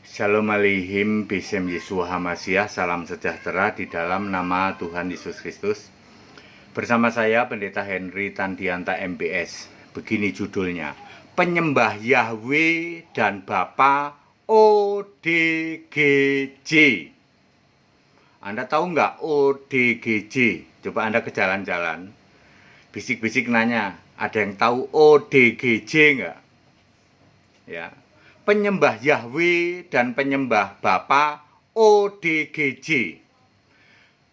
Shalom Aleihim, Bismillah Yeshua HaMashiach, salam sejahtera di dalam nama Tuhan Yesus Kristus. Bersama saya Pendeta Henry Tandianta MBS. Begini judulnya, Penyembah Yahweh dan Bapa ODGJ. Anda tahu nggak ODGJ? Coba Anda ke jalan-jalan, bisik-bisik nanya, ada yang tahu ODGJ nggak? Ya, penyembah Yahweh dan penyembah Bapa ODGJ.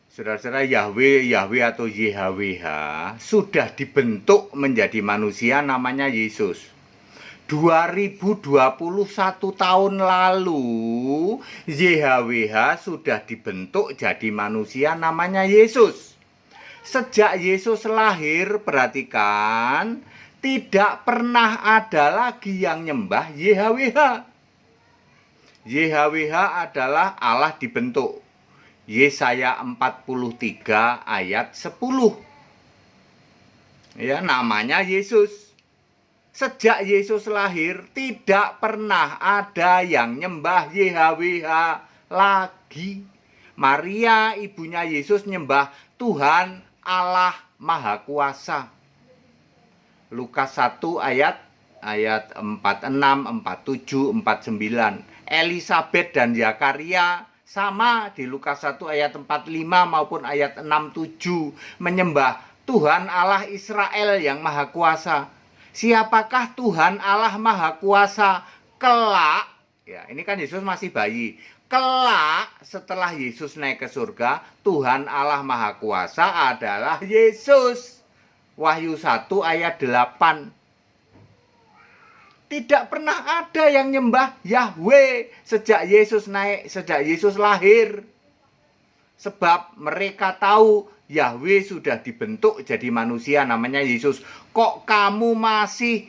Saudara-saudara, Yahweh atau YHWH sudah dibentuk menjadi manusia namanya Yesus. 2021 tahun lalu YHWH sudah dibentuk jadi manusia namanya Yesus. Sejak Yesus lahir, perhatikan, tidak pernah ada lagi yang nyembah YHWH. YHWH adalah Allah dibentuk. Yesaya 43 ayat 10. Ya, namanya Yesus. Sejak Yesus lahir tidak pernah ada yang nyembah YHWH lagi. Maria ibunya Yesus nyembah Tuhan Allah Maha Kuasa. Lukas 1 ayat 46, 47, 49. Elisabet dan Zakaria sama di Lukas 1 ayat 45 maupun ayat 67 menyembah Tuhan Allah Israel yang Maha Kuasa. Siapakah Tuhan Allah Maha Kuasa kelak? Ya, ini kan Yesus masih bayi. Kelak setelah Yesus naik ke surga, Tuhan Allah Maha Kuasa adalah Yesus. Wahyu 1 ayat 8. Tidak pernah ada yang nyembah Yahweh sejak Yesus naik, sejak Yesus lahir. Sebab mereka tahu Yahweh sudah dibentuk jadi manusia namanya Yesus. Kok kamu masih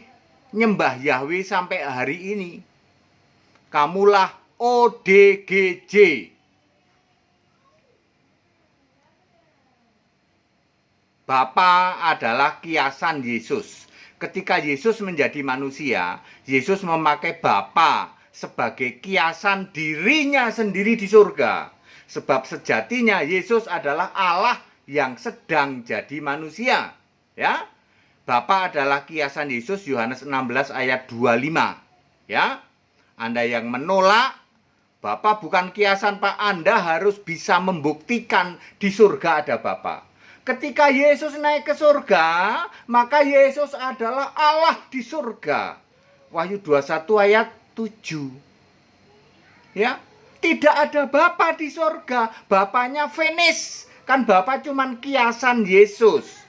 nyembah Yahweh sampai hari ini? Kamulah ODGJ. Bapa adalah kiasan Yesus. Ketika Yesus menjadi manusia, Yesus memakai Bapa sebagai kiasan dirinya sendiri di surga. Sebab sejatinya Yesus adalah Allah yang sedang jadi manusia. Ya, Bapa adalah kiasan Yesus, Yohanes 16 ayat 25. Ya, Anda yang menolak Bapa bukan kiasan, Pak. Anda harus bisa membuktikan di surga ada Bapa. Ketika Yesus naik ke surga, maka Yesus adalah Allah di surga. Wahyu 21 ayat 7. Ya, tidak ada Bapa di surga. Bapanya Venis. Kan Bapa cuman kiasan Yesus.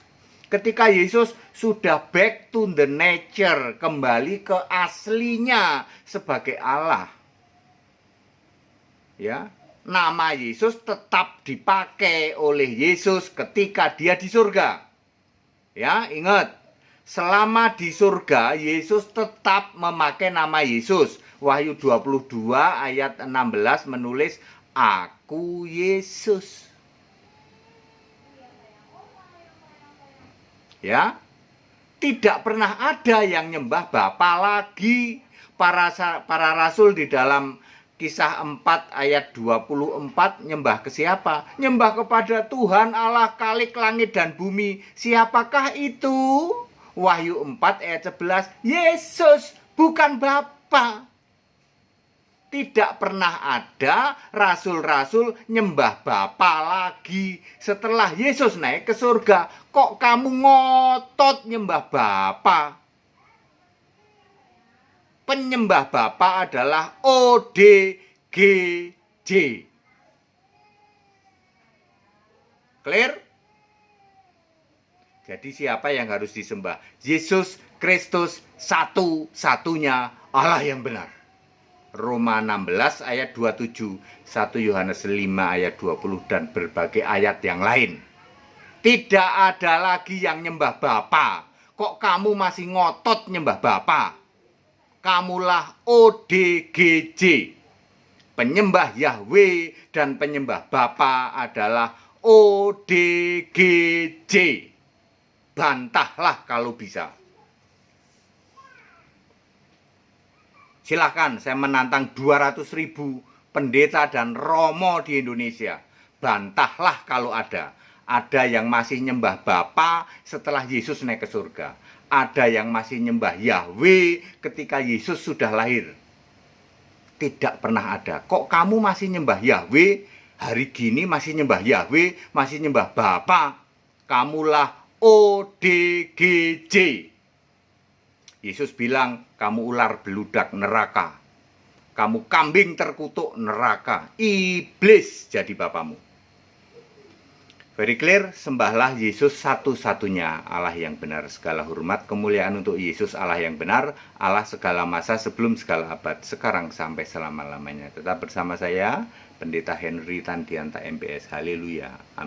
Ketika Yesus sudah back to the nature, kembali ke aslinya sebagai Allah. Ya, nama Yesus tetap dipakai oleh Yesus ketika dia di surga. Ya, ingat, selama di surga Yesus tetap memakai nama Yesus. Wahyu 22 ayat 16 menulis, Aku Yesus. Ya, tidak pernah ada yang nyembah Bapa lagi. Para rasul di dalam Kisah 4 ayat 24 nyembah ke siapa? Nyembah kepada Tuhan Allah Khalik langit dan bumi. Siapakah itu? Wahyu 4 ayat 11, Yesus, bukan Bapa. Tidak pernah ada rasul-rasul nyembah Bapa lagi. Setelah Yesus naik ke surga, kok kamu ngotot nyembah Bapa? Penyembah Bapa adalah ODGJ. Clear? Jadi siapa yang harus disembah? Yesus Kristus satu-satunya Allah yang benar. Roma 16 ayat 27, 1 Yohanes 5 ayat 20, dan berbagai ayat yang lain. Tidak ada lagi yang nyembah Bapa. Kok kamu masih ngotot nyembah Bapa? Kamulah ODGJ. Penyembah Yahweh dan penyembah Bapa adalah ODGJ. Bantahlah kalau bisa. Silahkan, saya menantang 200.000 pendeta dan romo di Indonesia. Bantahlah kalau ada. Ada yang masih nyembah Bapa setelah Yesus naik ke surga. Ada yang masih nyembah Yahweh ketika Yesus sudah lahir. Tidak pernah ada. Kok kamu masih nyembah Yahweh? Hari gini masih nyembah Yahweh, masih nyembah Bapa. Kamulah ODGJ. Yesus bilang, kamu ular beludak neraka. Kamu kambing terkutuk neraka. Iblis jadi bapamu. Very clear, sembahlah Yesus satu-satunya Allah yang benar. Segala hormat, kemuliaan untuk Yesus Allah yang benar, Allah segala masa sebelum segala abad, sekarang sampai selama-lamanya. Tetap bersama saya, Pendeta Henry Tandianta MPS. Haleluya. Amin.